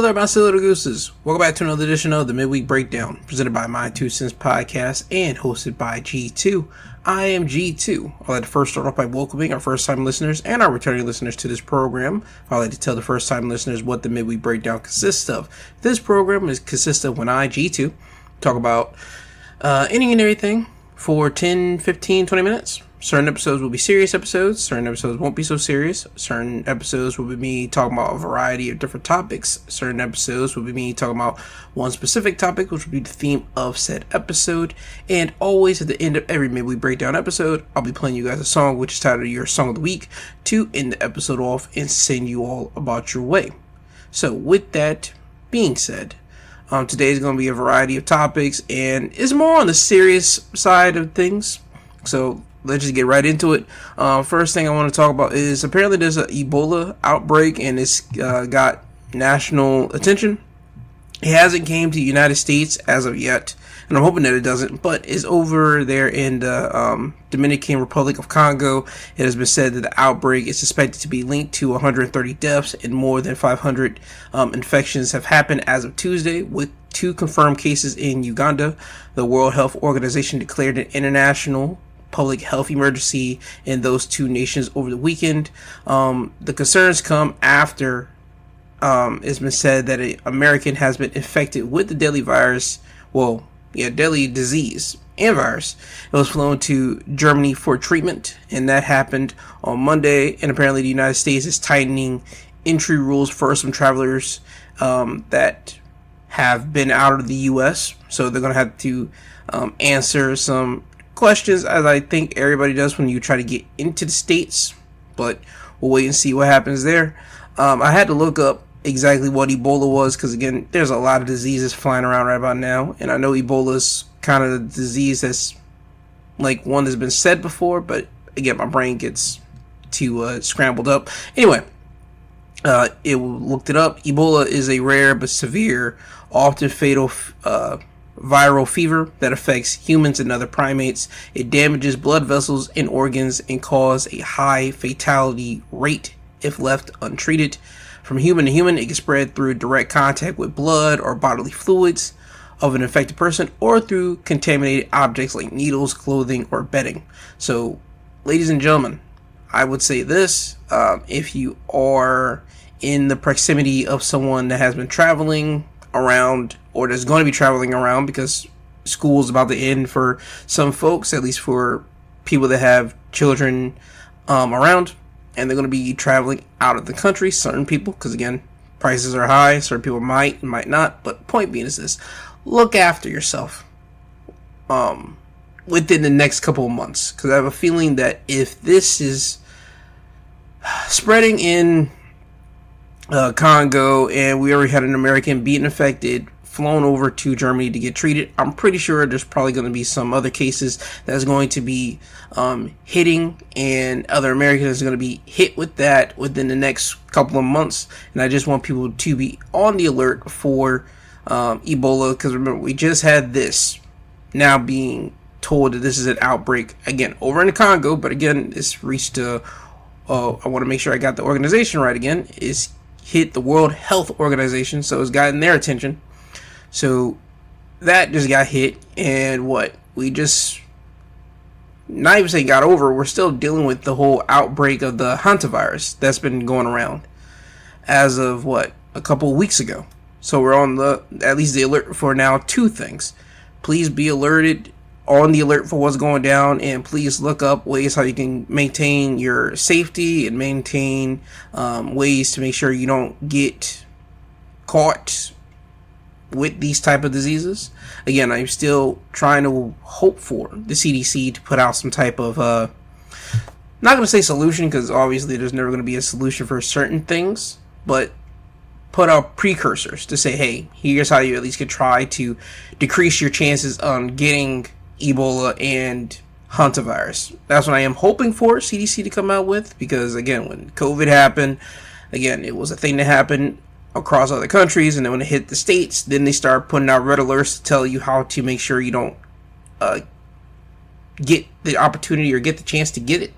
there, my silly little gooses. Welcome back to another edition of the Midweek Breakdown, presented by My Two Cents Podcast and hosted by G2. I am G2. I'd like to first start off by welcoming our first-time listeners and our returning listeners to this program. I'd like to tell the first-time listeners what the Midweek Breakdown consists of. This program consists of when I, G2, talk about anything and everything for 10, 15, 20 minutes. Certain episodes will be serious episodes. Certain episodes won't be so serious. Certain episodes will be me talking about a variety of different topics. Certain episodes will be me talking about one specific topic, which will be the theme of said episode. And always at the end of every Midweek Breakdown episode, I'll be playing you guys a song, which is titled Your Song of the Week, to end the episode off and send you all about your way. So with that being said, today is going to be a variety of topics, and it's more on the serious side of things. So let's just get right into it. First thing I want to talk about is apparently there's an Ebola outbreak, and it's got national attention. It hasn't came to the United States as of yet, and I'm hoping that it doesn't, but it's over there in the Dominican Republic of Congo. It has been said that the outbreak is suspected to be linked to 130 deaths, and more than 500 infections have happened as of Tuesday, with 2 confirmed cases in Uganda. The World Health Organization declared an international public health emergency in those 2 nations over the weekend. The concerns come after it's been said that an American has been infected with the deadly disease and virus. It was flown to Germany for treatment, and that happened on Monday. And apparently the United States is tightening entry rules for some travelers that have been out of the U.S. So they're going to have to answer some questions, as I think everybody does when you try to get into the States, but we'll wait and see what happens there. I had to look up exactly what Ebola was, because again, there's a lot of diseases flying around right about now, and I know Ebola is kind of a disease that's like one that's been said before, but again, my brain gets too scrambled up. Anyway, it looked it up. Ebola is a rare but severe, often fatal viral fever that affects humans and other primates. It damages blood vessels and organs and causes a high fatality rate if left untreated. From human to human, it can spread through direct contact with blood or bodily fluids of an infected person, or through contaminated objects like needles, clothing, or bedding. So, ladies and gentlemen, I would say this: if you are in the proximity of someone that has been traveling around, or that's going to be traveling around, because school's about to end for some folks, at least for people that have children around, and they're going to be traveling out of the country. Certain people, because again, prices are high. Certain people might and might not, but point being is this: look after yourself within the next couple of months, because I have a feeling that if this is spreading in Congo, and we already had an American being infected, flown over to Germany to get treated, I'm pretty sure there's probably going to be some other cases that's going to be hitting, and other Americans are going to be hit with that within the next couple of months. And I just want people to be on the alert for Ebola, because remember, we just had this now being told that this is an outbreak again over in the Congo, but again, it's reached I want to make sure I got the organization right again. It's hit the World Health Organization, so it's gotten their attention. So that just got hit, and we just not even say got over, we're still dealing with the whole outbreak of the hantavirus that's been going around as of a couple of weeks ago. So we're on at least the alert for now 2 things. Please be on the alert for what's going down, and please look up ways how you can maintain your safety and maintain ways to make sure you don't get caught with these type of diseases. Again, I'm still trying to hope for the CDC to put out some type of not going to say solution, because obviously there's never going to be a solution for certain things, but put out precursors to say, hey, here's how you at least could try to decrease your chances on getting Ebola and hantavirus. That's what I am hoping for CDC to come out with, because again, when COVID happened, again, it was a thing that happened across other countries, and then when it hit the States, then they start putting out red alerts to tell you how to make sure you don't get the opportunity or get the chance to get it.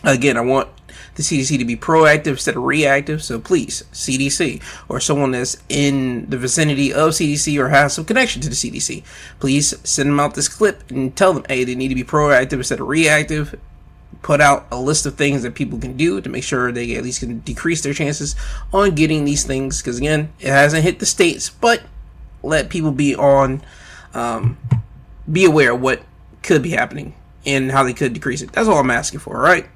Again, I want the CDC to be proactive instead of reactive. So please, CDC, or someone that's in the vicinity of CDC or has some connection to the CDC, please send them out this clip and tell them, hey, they need to be proactive instead of reactive. Put out a list of things that people can do to make sure they at least can decrease their chances on getting these things. Because again, it hasn't hit the states, but let people be aware of what could be happening and how they could decrease it. That's all I'm asking for, all right?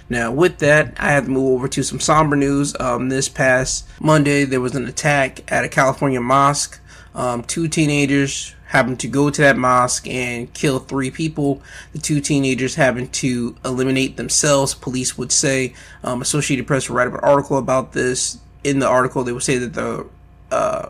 Now, with that, I have to move over to some somber news. This past Monday, there was an attack at a California mosque. 2 teenagers happened to go to that mosque and kill 3 people. The 2 teenagers happened to eliminate themselves, police would say. Associated Press will write up an article about this. In the article, they would say that the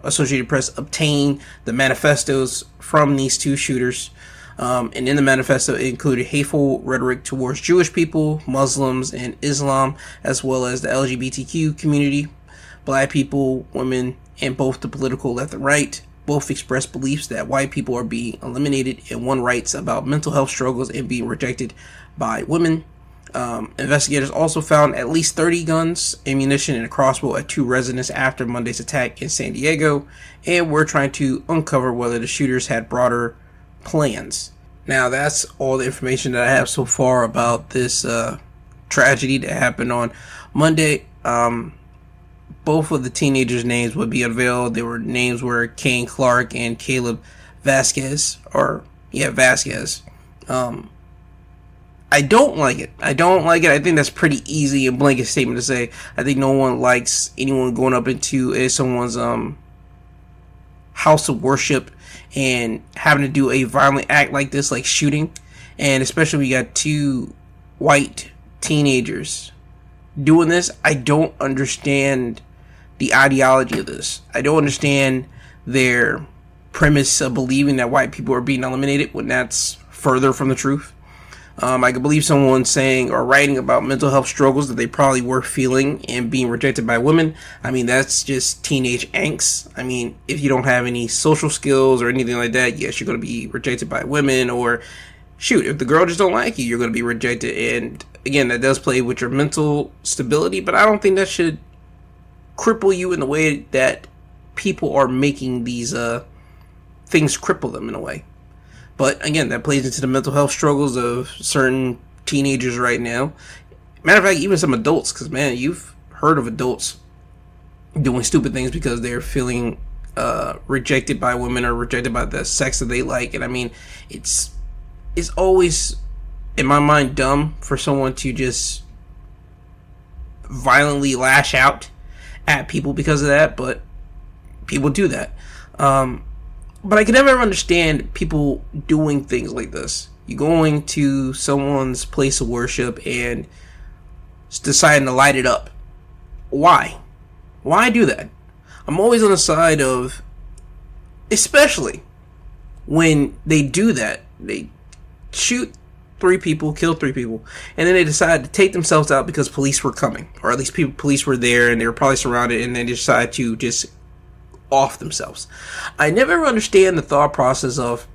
Associated Press obtained the manifestos from these 2 shooters. And in the manifesto, it included hateful rhetoric towards Jewish people, Muslims, and Islam, as well as the LGBTQ community. Black people, women, and both the political left and right both expressed beliefs that white people are being eliminated, and one writes about mental health struggles and being rejected by women. Investigators also found at least 30 guns, ammunition, and a crossbow at 2 residences after Monday's attack in San Diego, and we're trying to uncover whether the shooters had broader plans. Now, that's all the information that I have so far about this tragedy that happened on Monday. Both of the teenagers' names would be unveiled. Their names were Kane Clark and Caleb Vasquez. Vasquez. I don't like it. I think that's pretty easy and blanket statement to say. I think no one likes anyone going up into someone's house of worship and having to do a violent act like this, like shooting. And especially we got 2 white teenagers doing this. I don't understand the ideology of this. I don't understand their premise of believing that white people are being eliminated when that's further from the truth. I can believe someone saying or writing about mental health struggles that they probably were feeling and being rejected by women. I mean, that's just teenage angst. I mean, if you don't have any social skills or anything like that, yes, you're going to be rejected by women. Or shoot, if the girl just don't like you, you're going to be rejected. And again, that does play with your mental stability, but I don't think that should cripple you in the way that people are making these things cripple them in a way. But again, that plays into the mental health struggles of certain teenagers right now. Matter of fact, even some adults, because man, you've heard of adults doing stupid things because they're feeling rejected by women or rejected by the sex that they like. And I mean, it's always, in my mind, dumb for someone to just violently lash out at people because of that, but people do that. But I can never understand people doing things like this. You going to someone's place of worship and deciding to light it up. Why? Why do that? I'm always on the side of, especially when they do that, they shoot 3 people, kill 3 people, and then they decide to take themselves out because police were coming, or at least police were there and they were probably surrounded, and they decide to just off themselves. I never understand the thought process of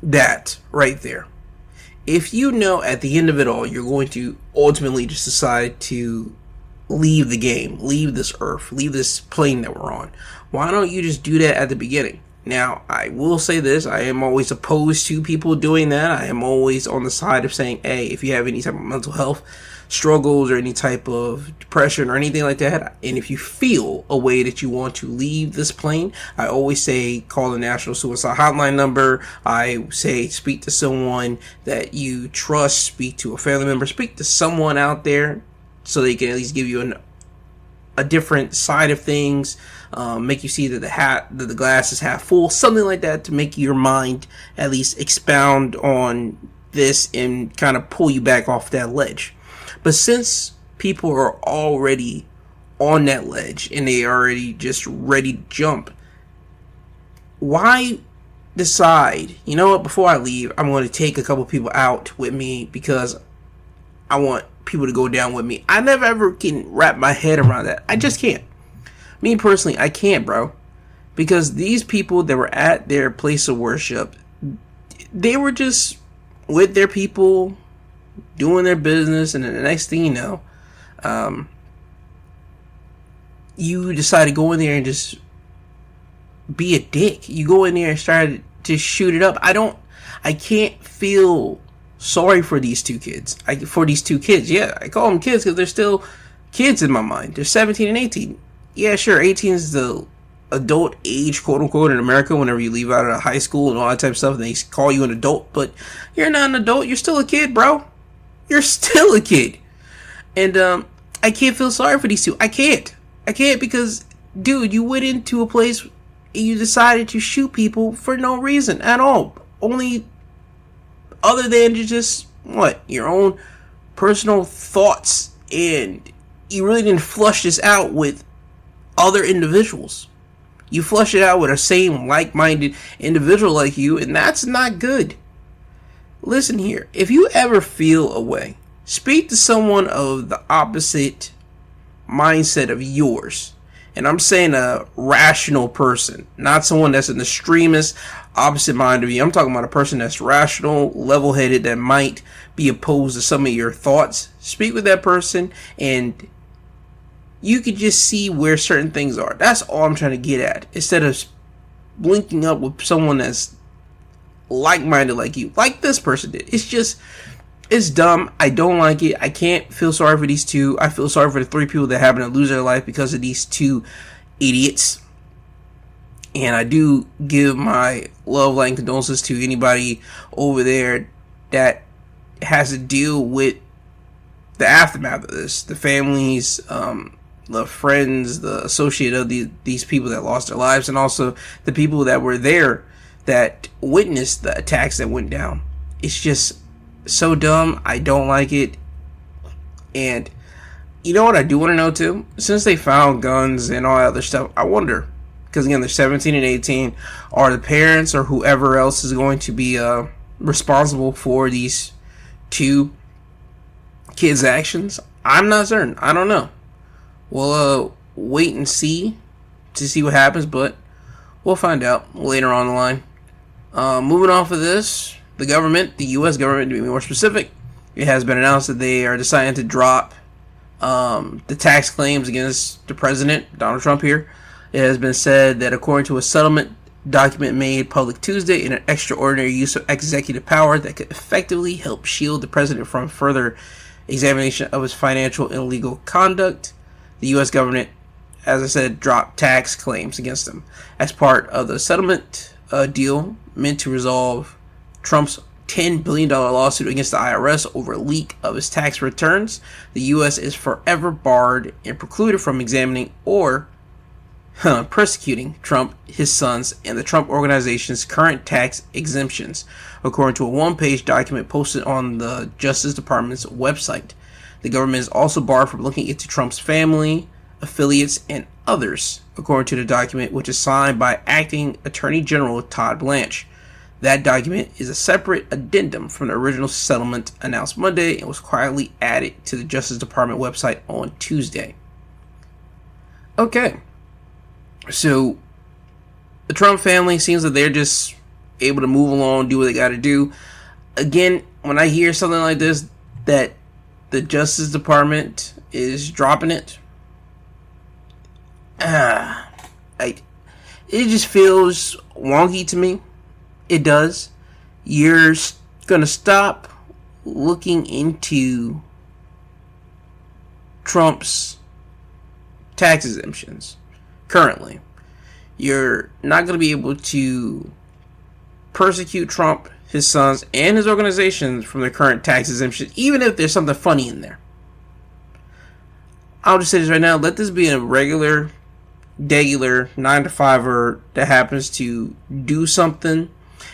that right there. If you know at the end of it all, you're going to ultimately just decide to leave the game, leave this earth, leave this plane that we're on, why don't you just do that at the beginning? Now, I will say this, I am always opposed to people doing that. I am always on the side of saying, hey, if you have any type of mental health struggles or any type of depression or anything like that, and if you feel a way that you want to leave this plane, I always say call the National Suicide Hotline number. I say speak to someone that you trust, speak to a family member, speak to someone out there so they can at least give you a different side of things. Make you see that the glass is half full, something like that, to make your mind at least expound on this and kind of pull you back off that ledge. But since people are already on that ledge and they are already just ready to jump, why decide, you know what, before I leave, I'm going to take a couple people out with me because I want people to go down with me? I never ever can wrap my head around that. I just can't. Me personally, I can't, bro. Because these people that were at their place of worship, they were just with their people, doing their business, and then the next thing you know, You decide to go in there and just be a dick. You go in there and start to shoot it up. I can't feel sorry for these two kids. Yeah, I call them kids because they're still kids in my mind. They're 17 and 18. Yeah, sure, 18 is the adult age, quote unquote, in America whenever you leave out of high school and all that type of stuff, and they call you an adult, but you're not an adult. You're still a kid, bro. You're still a kid. And I can't feel sorry for these two. I can't because, dude, you went into a place and you decided to shoot people for no reason at all. Only other than just, your own personal thoughts, and you really didn't flush this out with other individuals. You flush it out with a same like-minded individual like you, and that's not good. Listen here, if you ever feel a way, speak to someone of the opposite mindset of yours. And I'm saying a rational person, not someone that's an extremist, opposite mind of you. I'm talking about a person that's rational, level-headed, that might be opposed to some of your thoughts. Speak with that person, and you could just see where certain things are. That's all I'm trying to get at. Instead of linking up with someone that's like-minded like you, like this person did. It's dumb. I don't like it. I can't feel sorry for these two. I feel sorry for the 3 people that happen to lose their life because of these 2 idiots. And I do give my love, light, and condolences to anybody over there that has to deal with the aftermath of this. The families, the friends, the associate of these people that lost their lives, and also the people that were there that witnessed the attacks that went down. It's just so dumb. I don't like it. And you know what I do want to know too? Since they found guns and all that other stuff, I wonder, because again, they're 17 and 18, are the parents or whoever else is going to be responsible for these 2 kids' actions? I'm not certain. I don't know. We'll wait and see to see what happens, but we'll find out later on the line. Moving off of this, the U.S. government, to be more specific, it has been announced that they are deciding to drop the tax claims against the president, Donald Trump here. It has been said that according to a settlement document made public Tuesday, in an extraordinary use of executive power that could effectively help shield the president from further examination of his financial and legal conduct, the U.S. government, as I said, dropped tax claims against him as part of the settlement deal meant to resolve Trump's $10 billion lawsuit against the IRS over a leak of his tax returns. The U.S. is forever barred and precluded from examining or persecuting Trump, his sons, and the Trump Organization's current tax exemptions, according to a one-page document posted on the Justice Department's website. The government is also barred from looking into Trump's family, affiliates, and others, according to the document, which is signed by Acting Attorney General Todd Blanche. That document is a separate addendum from the original settlement announced Monday and was quietly added to the Justice Department website on Tuesday. Okay. So, the Trump family seems that they're just able to move along, do what they got to do. Again, when I hear something like this, that the Justice Department is dropping it, it just feels wonky to me. It does. You're going to stop looking into Trump's tax exemptions currently. You're not going to be able to persecute Trump, his sons, and his organizations from their current tax exemptions, even if there's something funny in there. I'll just say this right now. Let this be a regular 9-to-5er that happens to do something.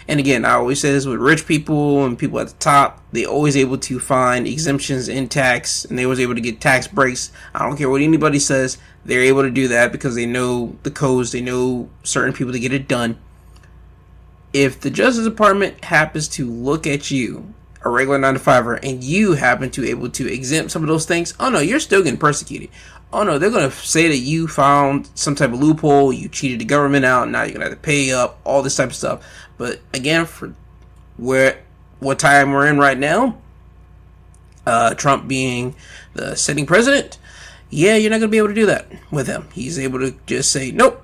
And again, I always say this with rich people and people at the top, they always able to find exemptions in tax, and they always able to get tax breaks. I don't care what anybody says, they're able to do that because they know the codes, they know certain people to get it done. If the Justice Department happens to look at you, a regular 9-to-5er, and you happen to able to exempt some of those things, oh no, you're still getting persecuted. Oh no, they're going to say that you found some type of loophole, you cheated the government out, now you're going to have to pay up, all this type of stuff. But again, for what time we're in right now, Trump being the sitting president, yeah, you're not going to be able to do that with him. He's able to just say, nope,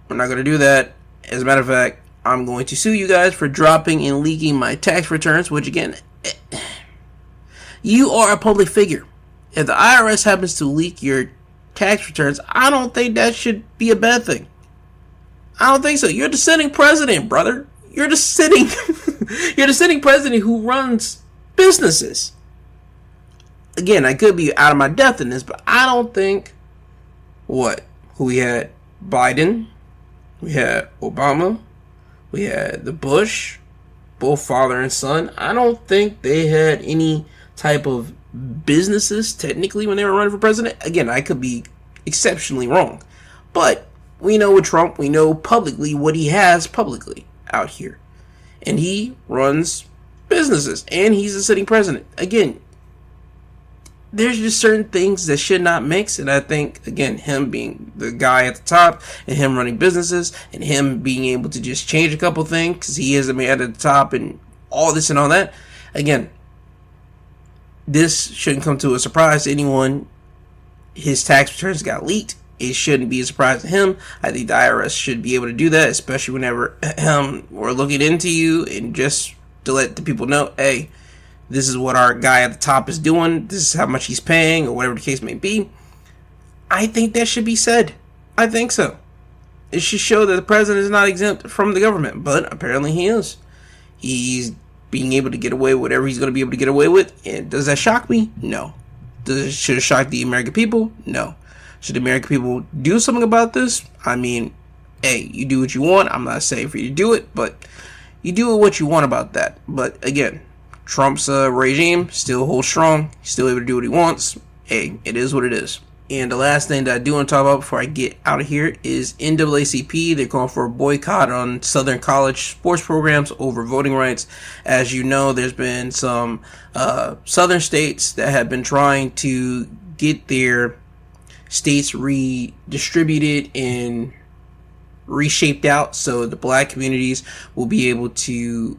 we're not going to do that. As a matter of fact, I'm going to sue you guys for dropping and leaking my tax returns, which again, you are a public figure. If the IRS happens to leak your tax returns, I don't think that should be a bad thing. I don't think so. You're the sitting president, brother. You're the sitting president who runs businesses. Again, I could be out of my depth in this, but I don't think who we had Biden, we had Obama, we had the Bush, both father and son. I don't think they had any type of businesses technically when they were running for president. Again, I could be exceptionally wrong, but we know with Trump, we know publicly what he has publicly out here, and he runs businesses, and he's the sitting president. Again, there's just certain things that should not mix, and I think, again, him being the guy at the top, and him running businesses, and him being able to just change a couple things, because he is the man at the top, and all this and all that, again, this shouldn't come to a surprise to anyone. His tax returns got leaked. It shouldn't be a surprise to him. I think the IRS should be able to do that, especially whenever we're looking into you, and just to let the people know, hey, this is what our guy at the top is doing. This is how much he's paying, or whatever the case may be. I think that should be said. I think so. It should show that the president is not exempt from the government, but apparently he is. He's being able to get away with whatever he's going to be able to get away with. And does that shock me? No. Should it shock the American people? No. Should the American people do something about this? I mean, hey, you do what you want. I'm not saying for you to do it, but you do what you want about that. But again, Trump's regime still holds strong. He's still able to do what he wants. Hey, it is what it is. And the last thing that I do want to talk about before I get out of here is NAACP. They're calling for a boycott on Southern college sports programs over voting rights. As you know, there's been some Southern states that have been trying to get their states redistributed and reshaped out so the black communities will be able to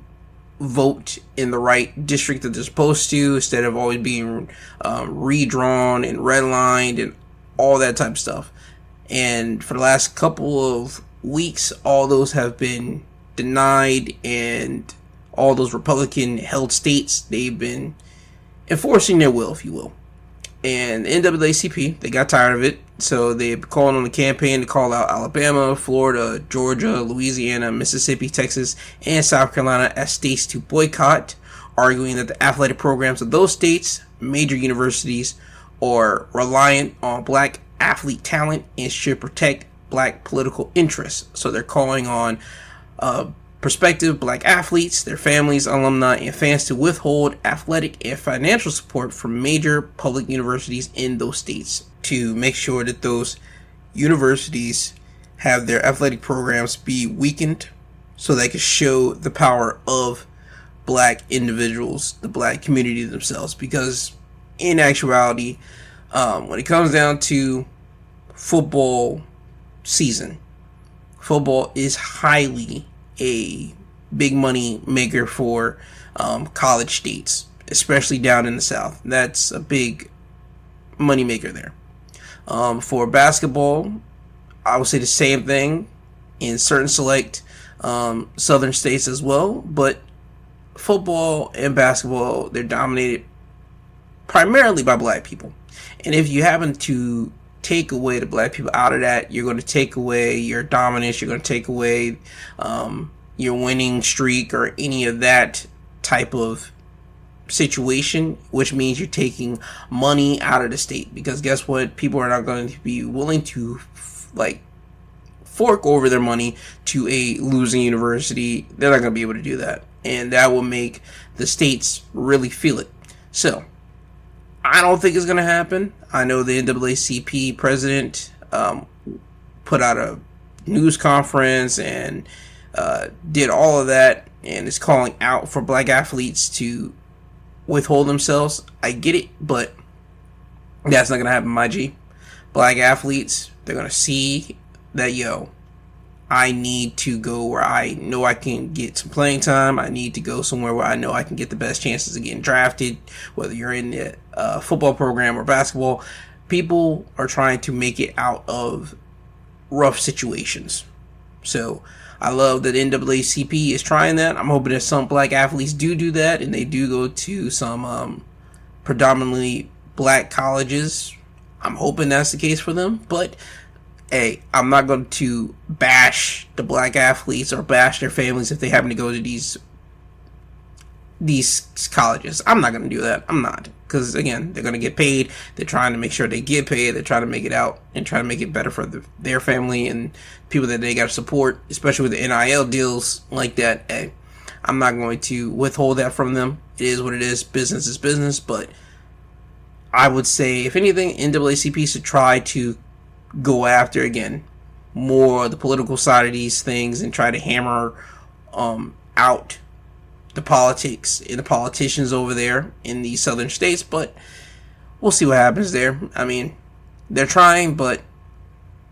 vote in the right district that they're supposed to, instead of always being redrawn and redlined and all that type of stuff. And for the last couple of weeks, all those have been denied, and all those Republican held states, they've been enforcing their will, if you will. And the NAACP, they got tired of it, so they're calling on the campaign to call out Alabama, Florida, Georgia, Louisiana, Mississippi, Texas, and South Carolina as states to boycott, arguing that the athletic programs of those states, major universities, are reliant on black athlete talent and should protect black political interests. So they're calling on prospective black athletes, their families, alumni, and fans to withhold athletic and financial support from major public universities in those states, to make sure that those universities have their athletic programs be weakened so they can show the power of black individuals, the black community themselves. Because in actuality, when it comes down to football season, football is highly a big money maker for college states, especially down in the South. That's a big money maker there. For basketball, I would say the same thing in certain select southern states as well. But football and basketball, they're dominated primarily by black people. And if you happen to take away the black people out of that, you're going to take away your dominance, you're going to take away your winning streak or any of that type of situation, which means you're taking money out of the state. Because guess what? People are not going to be willing to fork over their money to a losing university. They're not going to be able to do that, and that will make the states really feel it. So I don't think it's going to happen. I know the NAACP president put out a news conference and did all of that, and is calling out for black athletes to withhold themselves. I get it, but that's not going to happen, my G. Black athletes, they're going to see that, I need to go where I know I can get some playing time. I need to go somewhere where I know I can get the best chances of getting drafted, whether you're in the football program or basketball. People are trying to make it out of rough situations. So I love that NAACP is trying that. I'm hoping that some black athletes do that, and they do go to some predominantly black colleges. I'm hoping that's the case for them. But hey, I'm not going to bash the black athletes or bash their families if they happen to go to these colleges. I'm not going to do that. I'm not. Because, again, they're going to get paid. They're trying to make sure they get paid. They're trying to make it out and try to make it better for their family and people that they got to support, especially with the NIL deals like that. Hey, I'm not going to withhold that from them. It is what it is. Business is business. But I would say, if anything, NAACP should try to go after, again, more the political side of these things and try to hammer out the politics and the politicians over there in the southern states. But we'll see what happens there. I mean, they're trying, but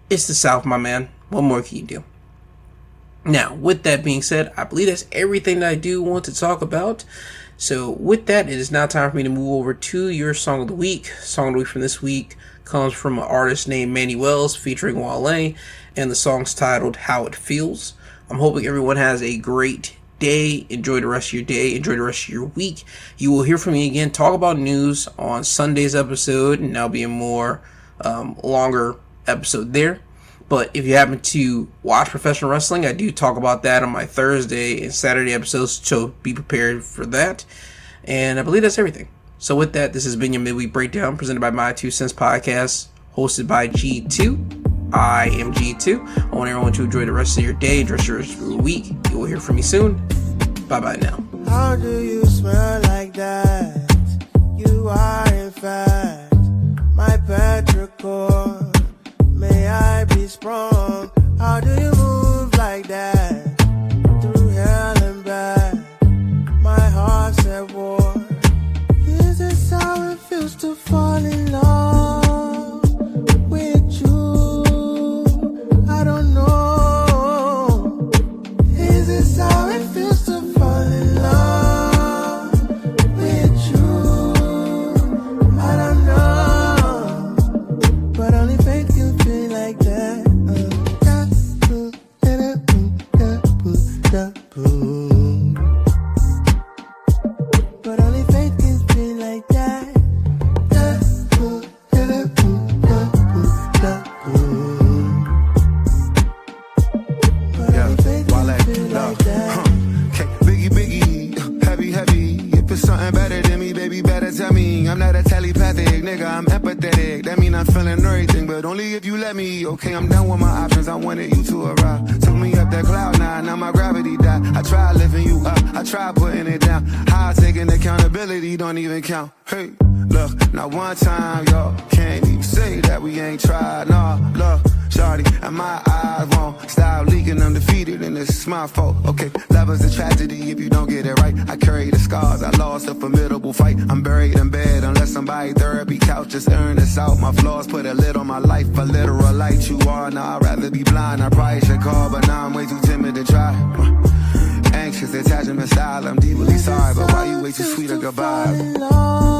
it's the South, my man. What more can you do? Now, with that being said, I believe that's everything that I do want to talk about. So with that, it is now time for me to move over to your Song of the Week. Song of the Week from this week comes from an artist named Mannywellz featuring Wale, and the song's titled How It Feels. I'm hoping everyone has a great day. Enjoy the rest of your day. Enjoy the rest of your week. You will hear from me again, talk about news on Sunday's episode, and that'll be a more longer episode there. But if you happen to watch professional wrestling, I do talk about that on my Thursday and Saturday episodes, so be prepared for that. And I believe that's everything. So with that, this has been your Midweek Breakdown, presented by My 2 Cents Podcast, hosted by G2. I am G2. I want everyone to enjoy the rest of your day, enjoy the rest of your week. You will hear from me soon. Bye-bye now. How do you smell like that? You are, in fact, my petrichor. May I be sprung? How do you move like that? Through hell and back, my heart's at war. This is how it feels to fall in love with you. I don't know. Is this how it feels to fall in love with you? I don't know. But only faith can feel like that. But only faith can feel like that. Something better than me, baby, better tell me. I'm not a telepathic nigga, I'm empathetic. That mean I'm feeling everything, but only if you let me. Okay, I'm done with my options, I wanted you to arrive. Took me up that cloud nine, now my gravity died. I tried lifting you up, I tried putting it down. High taking accountability, don't even count. Hey, look, not one time, y'all can't even say that we ain't tried. Nah, look, shawty, and my eyes won't stop leaking. I'm defeated and it's my fault. Okay, love is a tragedy if you don't get it right. I carry the scars, I lost a formidable fight. I'm buried in bed unless somebody therapy couch just earn this out. My flaws put a lid on my life, a literal light you are. Now I'd rather be blind, I probably should call, but now I'm way too timid to try. Anxious attachment style, I'm deeply sorry, but why you way too sweet a goodbye?